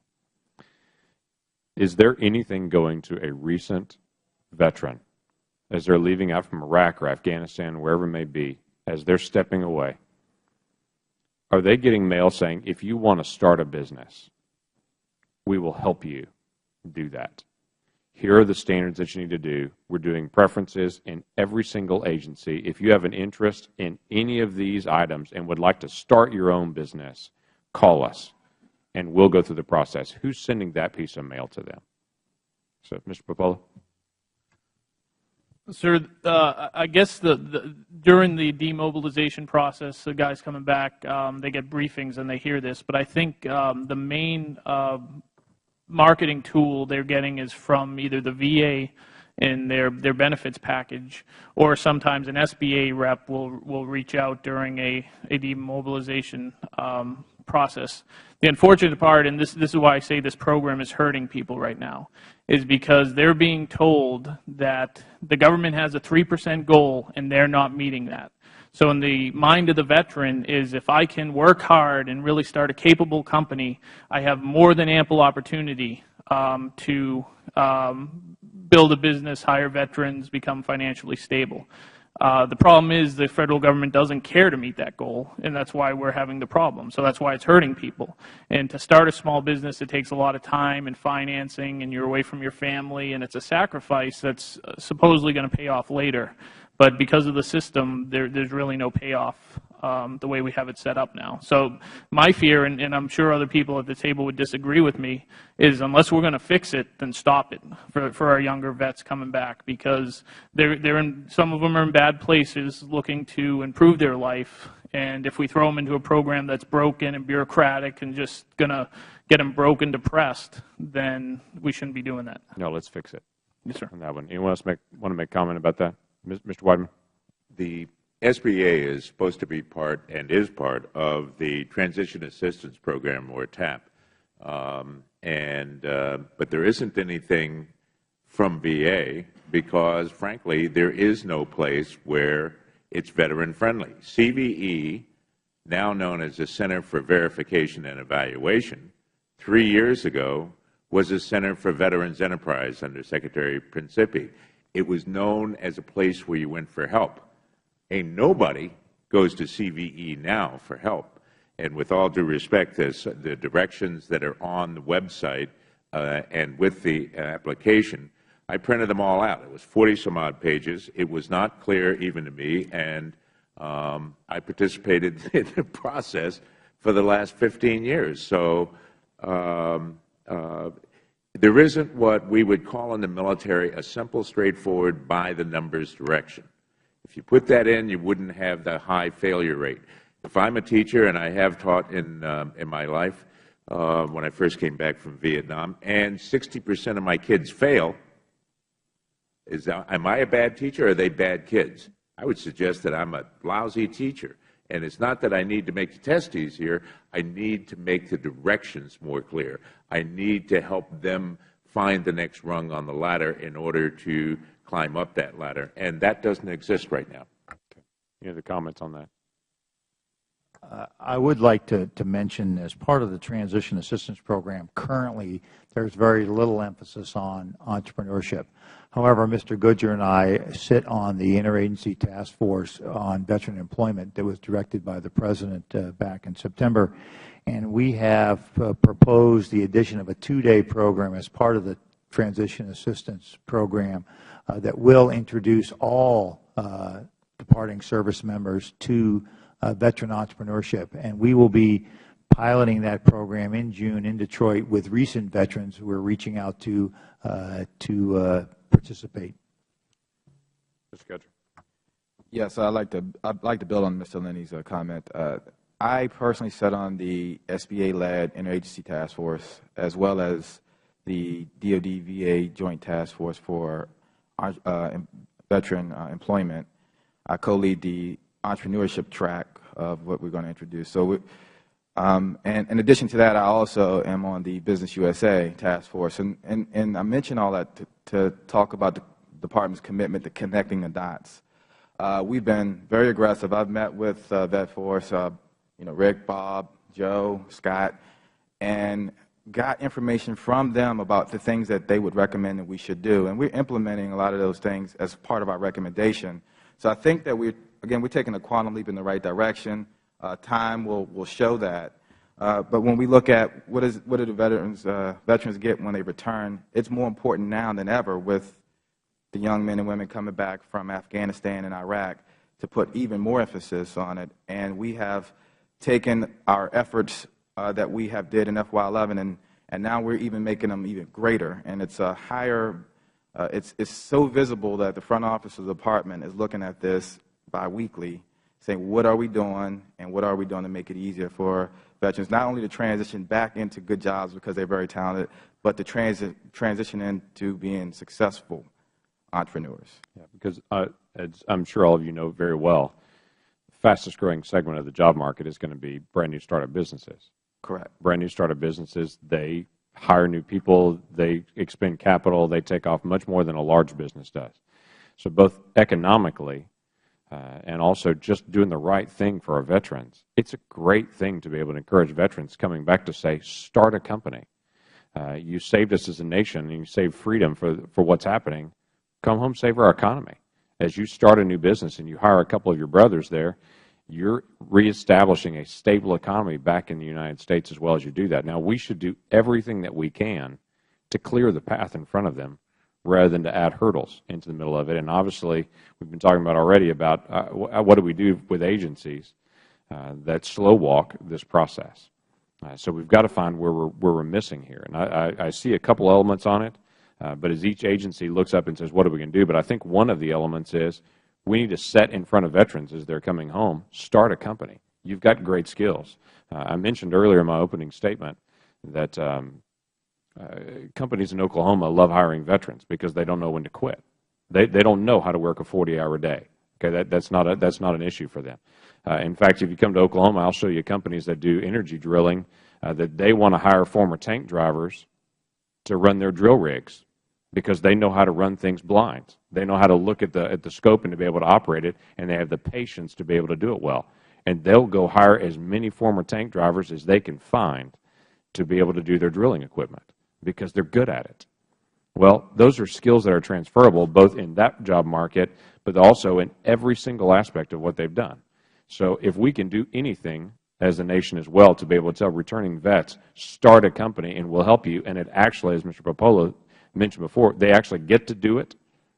[SPEAKER 1] Is there anything going to a recent veteran as they're leaving out from Iraq or Afghanistan, wherever it may be, as they're stepping away? Are they getting mail saying, if you want to start a business, we will help you do that? Here are the standards that you need to do. We're doing preferences in every single agency. If you have an interest in any of these items and would like to start your own business, call us, and we'll go through the process. Who's sending that piece of mail to them? So, Mr. Popolo?
[SPEAKER 5] Sir, I guess during the demobilization process, the guys coming back, they get briefings and they hear this. But I think the main marketing tool they're getting is from either the VA in their benefits package, or sometimes an SBA rep will reach out during a demobilization process. The unfortunate part, and this is why I say this program is hurting people right now, is because they're being told that the government has a 3% goal and they're not meeting that. So in the mind of the veteran is, if I can work hard and really start a capable company, I have more than ample opportunity to build a business, hire veterans, become financially stable. The problem is the federal government doesn't care to meet that goal, and that's why we're having the problem. So that's why it's hurting people. And to start a small business, it takes a lot of time and financing, and you're away from your family, and it's a sacrifice that's supposedly going to pay off later. But because of the system, there's really no payoff the way we have it set up now. So my fear, and I'm sure other people at the table would disagree with me, is unless we're going to fix it, then stop it for our younger vets coming back, because some of them are in bad places looking to improve their life. And if we throw them into a program that's broken and bureaucratic and just going to get them broke and depressed, then we shouldn't be doing that.
[SPEAKER 1] No, let's fix it.
[SPEAKER 5] Yes, sir.
[SPEAKER 1] On that one. Anyone else want to make comment about that? Mr. Weidman?
[SPEAKER 2] The SBA is supposed to be part and is part of the Transition Assistance Program, or TAP. But there isn't anything from VA because, frankly, there is no place where it's veteran-friendly. CVE, now known as the Center for Verification and Evaluation, 3 years ago was a Center for Veterans Enterprise under Secretary Principi. It was known as a place where you went for help. And nobody goes to CVE now for help. And with all due respect, the directions that are on the website and with the application, I printed them all out. It was 40-some-odd pages. It was not clear even to me, and I participated in the process for the last 15 years. So there isn't what we would call in the military a simple, straightforward, by-the-numbers direction. If you put that in, you wouldn't have the high failure rate. If I'm a teacher, and I have taught in my life when I first came back from Vietnam, and 60% of my kids fail, am I a bad teacher or are they bad kids? I would suggest that I'm a lousy teacher. And it's not that I need to make the test easier. I need to make the directions more clear. I need to help them find the next rung on the ladder in order to climb up that ladder. And that doesn't exist right now.
[SPEAKER 1] Okay. Any other comments on that?
[SPEAKER 4] I would like to mention, as part of the Transition Assistance Program, currently there's very little emphasis on entrepreneurship. However, Mr. Goodger and I sit on the Interagency Task Force on Veteran Employment that was directed by the President back in September, and we have proposed the addition of a 2-day program as part of the Transition Assistance Program that will introduce all departing service members to veteran entrepreneurship. And we will be piloting that program in June in Detroit with recent veterans who are reaching out to participate.
[SPEAKER 1] Mr. Goodger.
[SPEAKER 3] Yes, I'd like to build on Mr. Linney's comment. I personally sat on the SBA-led Interagency Task Force, as well as the DoD-VA Joint Task Force for Veteran Employment. I co-lead the entrepreneurship track of what we're going to introduce. So, and in addition to that, I also am on the Business USA Task Force. And I mention all that to talk about the Department's commitment to connecting the dots. We've been very aggressive. I've met with Vet Force, Rick, Bob, Joe, Scott, and got information from them about the things that they would recommend that we should do. And we're implementing a lot of those things as part of our recommendation. So I think that we're taking a quantum leap in the right direction. Time will show that. But when we look at what do the veterans get when they return, it's more important now than ever with the young men and women coming back from Afghanistan and Iraq to put even more emphasis on it. And we have taken our efforts that we have did in FY11, and now we're even making them even greater. And it's a higher, it's so visible that the front office of the department is looking at this biweekly, saying what are we doing and what are we doing to make it easier for veterans, not only to transition back into good jobs because they're very talented, but to transition into being successful entrepreneurs.
[SPEAKER 1] Yeah, because as I'm sure all of you know very well, the fastest growing segment of the job market is going to be brand new startup businesses.
[SPEAKER 3] Correct.
[SPEAKER 1] Brand new startup businesses, they hire new people, they expend capital, they take off much more than a large business does. So both economically and also just doing the right thing for our veterans, it's a great thing to be able to encourage veterans coming back to say, start a company. You saved us as a nation, and you saved freedom for what's happening. Come home, save our economy. As you start a new business and you hire a couple of your brothers there, you're reestablishing a stable economy back in the United States as well as you do that. Now, we should do everything that we can to clear the path in front of them rather than to add hurdles into the middle of it. And obviously, we've been talking about already about what do we do with agencies that slow walk this process. So we've got to find where we're missing here. And I see a couple elements on it, but as each agency looks up and says, what are we going to do? But I think one of the elements is we need to set in front of veterans as they're coming home, start a company. You've got great skills. I mentioned earlier in my opening statement that companies in Oklahoma love hiring veterans because they don't know when to quit. They don't know how to work a 40-hour day. Okay, that's not an issue for them. In fact, if you come to Oklahoma, I'll show you companies that do energy drilling that they want to hire former tank drivers to run their drill rigs because they know how to run things blind. They know how to look at the scope and to be able to operate it, and they have the patience to be able to do it well. And they'll go hire as many former tank drivers as they can find to be able to do their drilling equipment because they're good at it. Well, those are skills that are transferable both in that job market but also in every single aspect of what they've done. So if we can do anything as a nation as well to be able to tell returning vets, start a company and we'll help you, and it actually, as Mr. Popolo mentioned before, they actually get to do it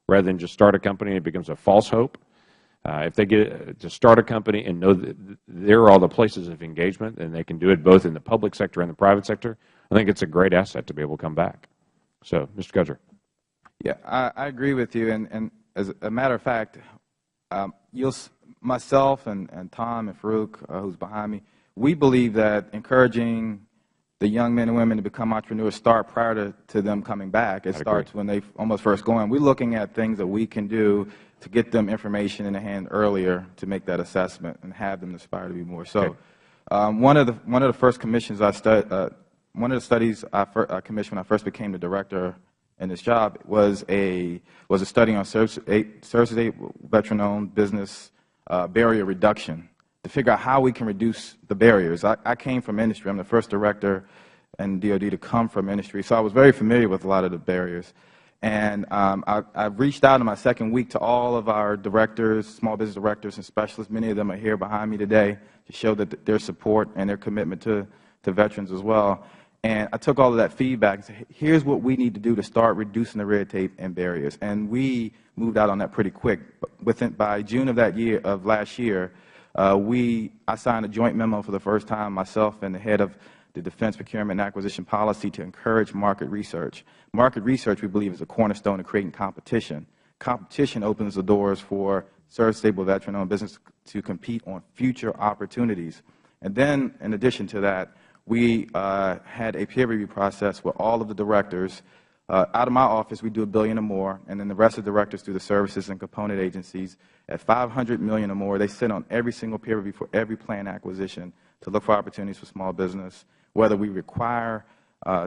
[SPEAKER 1] rather than just start a company and it becomes a false hope, If they get to start a company and know that there are all the places of engagement and they can do it both in the public sector and the private sector, I think it's a great asset to be able to come back. So, Mr. Gudger.
[SPEAKER 3] Yeah, I agree with you. And as a matter of fact, myself and Tom and Farouk, who's behind me, we believe that encouraging the young men and women to become entrepreneurs start prior to them coming back. It starts when they almost first go in. We're looking at things that we can do to get them information in the hand earlier to make that assessment and have them aspire to be more. So, one of the first commissions one of the studies I commissioned when I first became the director in this job was a study on service-able veteran-owned business barrier reduction, to figure out how we can reduce the barriers. I came from industry. I'm the first director in DOD to come from industry, so I was very familiar with a lot of the barriers. And I reached out in my second week to all of our directors, small business directors and specialists. Many of them are here behind me today to show that their support and their commitment to veterans as well. And I took all of that feedback and said, here's what we need to do to start reducing the red tape and barriers. And we moved out on that pretty quick. By June of last year, I signed a joint memo for the first time, myself and the head of the Defense Procurement and Acquisition Policy, to encourage market research. Market research, we believe, is a cornerstone of creating competition. Competition opens the doors for service-stable veteran-owned business to compete on future opportunities. And then, in addition to that, we had a peer review process where all of the directors, out of my office, we do $1 billion or more, and then the rest of the directors do the services and component agencies. At $500 million or more, they sit on every single peer review for every planned acquisition to look for opportunities for small business, whether we require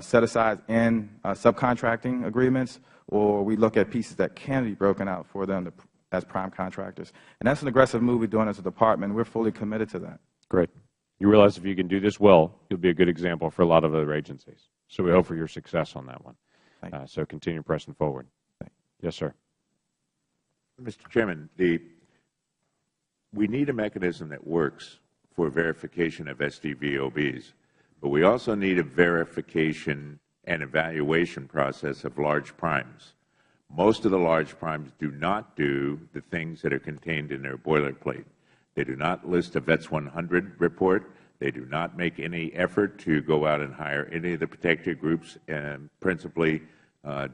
[SPEAKER 3] set-asides in subcontracting agreements, or we look at pieces that can be broken out for them as prime contractors. And that's an aggressive move we're doing as a department. We're fully committed to that.
[SPEAKER 1] Great. You realize if you can do this well, you'll be a good example for a lot of other agencies. So we hope for your success on that one. So continue pressing forward. Yes, sir.
[SPEAKER 2] Mr. Chairman, we need a mechanism that works for verification of SDVOBs, but we also need a verification and evaluation process of large primes. Most of the large primes do not do the things that are contained in their boilerplate. They do not list a VETS 100 report. They do not make any effort to go out and hire any of the protected groups, principally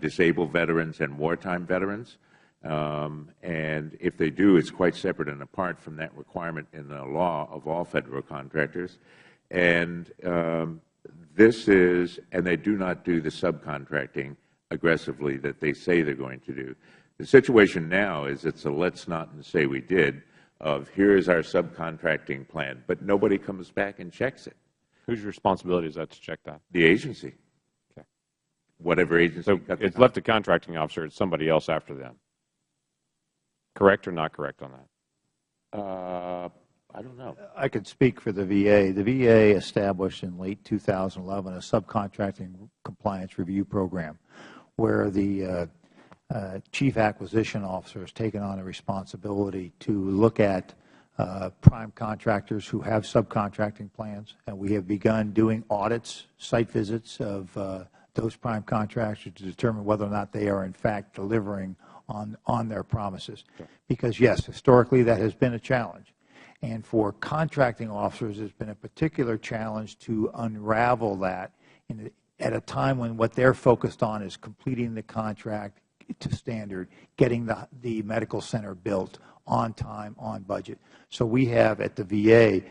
[SPEAKER 2] disabled veterans and wartime veterans. And if they do, it's quite separate and apart from that requirement in the law of all Federal contractors. And and they do not do the subcontracting aggressively that they say they're going to do. The situation now is it's a let's not and say we did of here is our subcontracting plan, but nobody comes back and checks it.
[SPEAKER 1] Whose responsibility is that to check that?
[SPEAKER 2] The agency.
[SPEAKER 1] Okay.
[SPEAKER 2] Whatever agency.
[SPEAKER 1] So it's left to contracting officer. It's somebody else after them. Correct or not correct on that?
[SPEAKER 2] I don't know.
[SPEAKER 4] I could speak for the VA. The VA established in late 2011 a subcontracting compliance review program where the Chief Acquisition Officer has taken on a responsibility to look at prime contractors who have subcontracting plans, and we have begun doing audits, site visits of those prime contractors to determine whether or not they are in fact delivering on their promises. Sure. Because, yes, historically that has been a challenge. And for contracting officers, it's been a particular challenge to unravel that at a time when what they're focused on is completing the contract to standard, getting the medical center built on time, on budget. So we have at the VA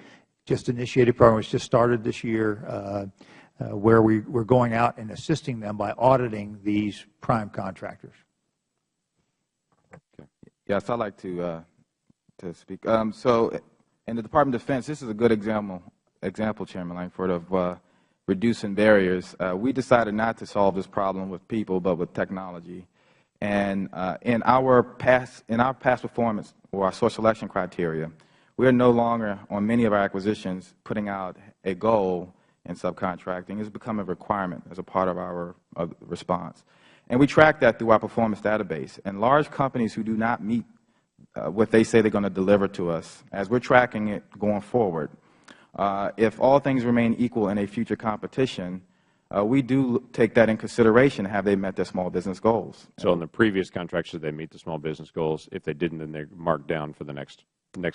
[SPEAKER 4] just initiated a program which just started this year where we're going out and assisting them by auditing these prime contractors.
[SPEAKER 3] Okay. Yes, I'd like to speak. So in the Department of Defense, this is a good example, Chairman Langford, of reducing barriers. We decided not to solve this problem with people, but with technology. And in our past performance or our source selection criteria, we are no longer on many of our acquisitions putting out a goal in subcontracting. It's become a requirement as a part of our response. And we track that through our performance database. And large companies who do not meet what they say they're going to deliver to us, as we're tracking it going forward, if all things remain equal in a future competition, we do take that in consideration. Have they met their small business goals?
[SPEAKER 1] So in the previous contracts, did they meet the small business goals? If they didn't, then they're marked down for the next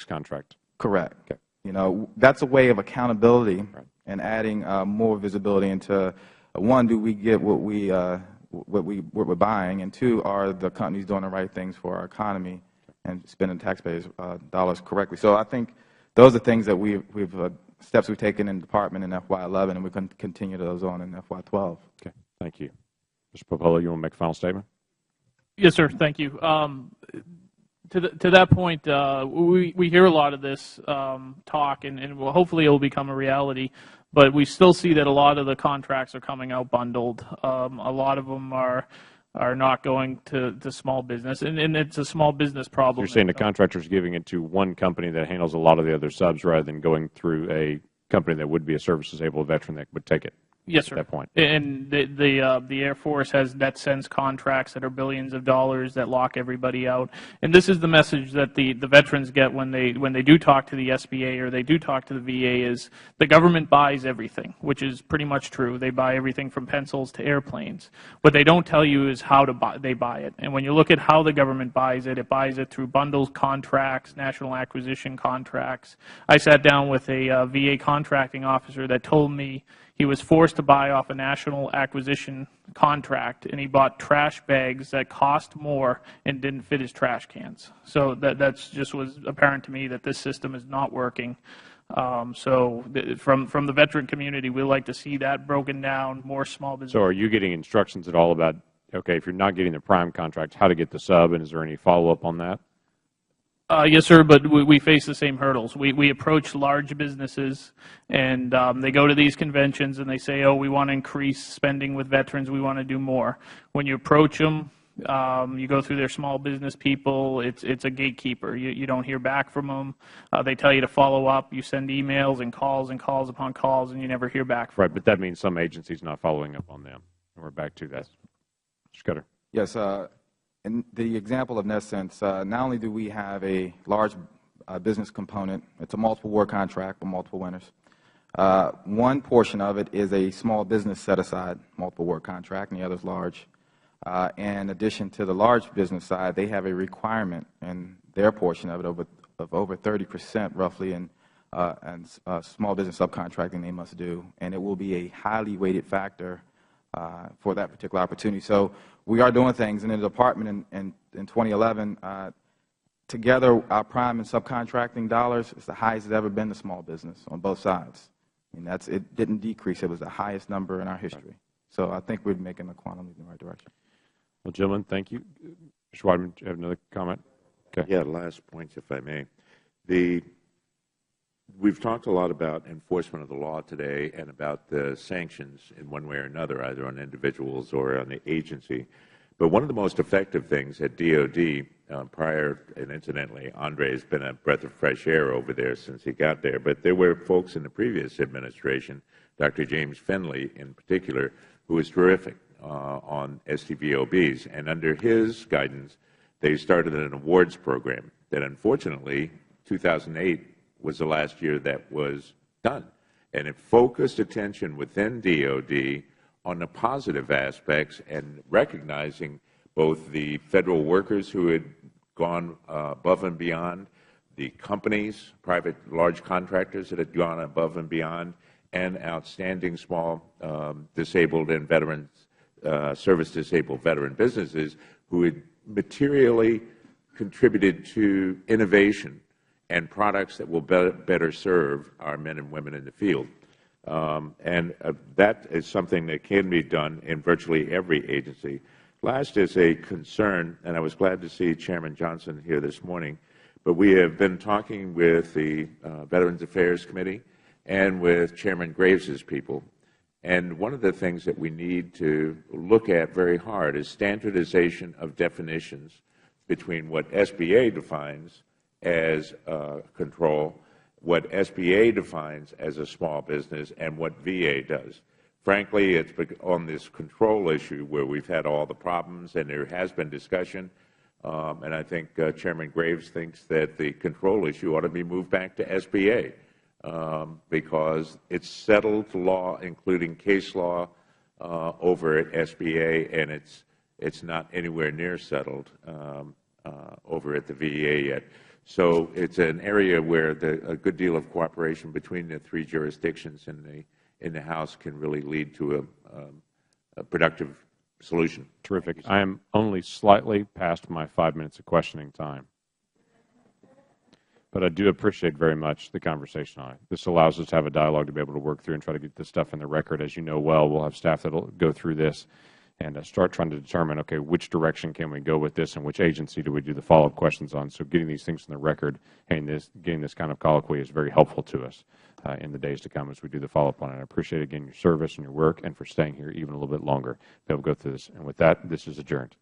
[SPEAKER 1] contract.
[SPEAKER 3] Correct.
[SPEAKER 1] Okay.
[SPEAKER 3] You know, that's a way of accountability and adding more visibility into, one, do we get what we're buying, and two, are the companies doing the right things for our economy and spending taxpayers' dollars correctly. So I think those are things that steps we've taken in the Department in FY11, and we can continue those on in FY12.
[SPEAKER 1] Okay. Thank you. Mr. Popolo, you want to make a final statement?
[SPEAKER 5] Yes, sir. Thank you. To that point, we hear a lot of this talk, and hopefully it will become a reality. But we still see that a lot of the contracts are coming out bundled. A lot of them are not going to small business, and it's a small business problem.
[SPEAKER 1] So you're saying the contractor's giving it to one company that handles a lot of the other subs rather than going through a company that would be a service-disabled veteran that would take it?
[SPEAKER 5] Yes, sir.
[SPEAKER 1] At that point.
[SPEAKER 5] And the Air Force has net sense contracts that are billions of dollars that lock everybody out. And this is the message that the veterans get when they do talk to the SBA or they do talk to the VA is the government buys everything, which is pretty much true. They buy everything from pencils to airplanes. What they don't tell you is how they buy it. And when you look at how the government buys it buys it through bundled contracts, national acquisition contracts. I sat down with a VA contracting officer that told me he was forced to buy off a national acquisition contract, and he bought trash bags that cost more and didn't fit his trash cans. So that's just was apparent to me that this system is not working. From the veteran community, we like to see that broken down, more small business.
[SPEAKER 1] So are you getting instructions at all about, okay, if you're not getting the prime contract, how to get the sub, and is there any follow-up on that?
[SPEAKER 5] Yes, sir, but we face the same hurdles. We approach large businesses, and they go to these conventions, and they say, oh, we want to increase spending with veterans. We want to do more. When you approach them, you go through their small business people. It's a gatekeeper. You don't hear back from them. They tell you to follow up. You send emails and calls upon calls, and you never hear back from them.
[SPEAKER 1] Right, but that means some agencies not following up on them. And we're back to that. Mr. Scudder.
[SPEAKER 3] Yes. In the example of NetSense, not only do we have a large business component, it's a multiple award contract with multiple winners. One portion of it is a small business set-aside multiple award contract, and the other is large. In addition to the large business side, they have a requirement in their portion of it of over 30% roughly in small business subcontracting they must do, and it will be a highly weighted factor for that particular opportunity. So we are doing things in the Department in 2011. Together, our prime and subcontracting dollars is the highest it's ever been to small business on both sides. I mean, it didn't decrease. It was the highest number in our history. So I think we're making a quantum leap in the right direction.
[SPEAKER 1] Well, gentlemen, thank you. Mr. Weidman, do you have another comment? Okay.
[SPEAKER 2] Yeah, last points, if I may. We've talked a lot about enforcement of the law today and about the sanctions in one way or another, either on individuals or on the agency. But one of the most effective things at DOD prior, and incidentally, Andre has been a breath of fresh air over there since he got there, but there were folks in the previous administration, Dr. James Finley in particular, who was terrific on STVOBs. And under his guidance, they started an awards program that unfortunately, 2008, was the last year that was done. And it focused attention within DOD on the positive aspects and recognizing both the Federal workers who had gone above and beyond, the companies, private large contractors that had gone above and beyond, and outstanding small disabled and veterans, service-disabled veteran businesses who had materially contributed to innovation and products that will better serve our men and women in the field. That is something that can be done in virtually every agency. Last is a concern, and I was glad to see Chairman Johnson here this morning, but we have been talking with the Veterans Affairs Committee and with Chairman Graves's people. And one of the things that we need to look at very hard is standardization of definitions between what SBA defines as control, what SBA defines as a small business, and what VA does. Frankly, it's on this control issue where we've had all the problems, and there has been discussion, and I think Chairman Graves thinks that the control issue ought to be moved back to SBA because it's settled law, including case law, over at SBA, and it's not anywhere near settled over at the VA yet. So it's an area where a good deal of cooperation between the three jurisdictions in the House can really lead to a productive solution.
[SPEAKER 1] Terrific. I am only slightly past my 5 minutes of questioning time. But I do appreciate very much the conversation on it. This allows us to have a dialogue to be able to work through and try to get this stuff in the record. As you know well, we'll have staff that will go through this and start trying to determine, okay, which direction can we go with this and which agency do we do the follow-up questions on. So getting these things in the record and getting this kind of colloquy is very helpful to us in the days to come as we do the follow-up on it. I appreciate, again, your service and your work and for staying here even a little bit longer to be able to go through this. And with that, this is adjourned.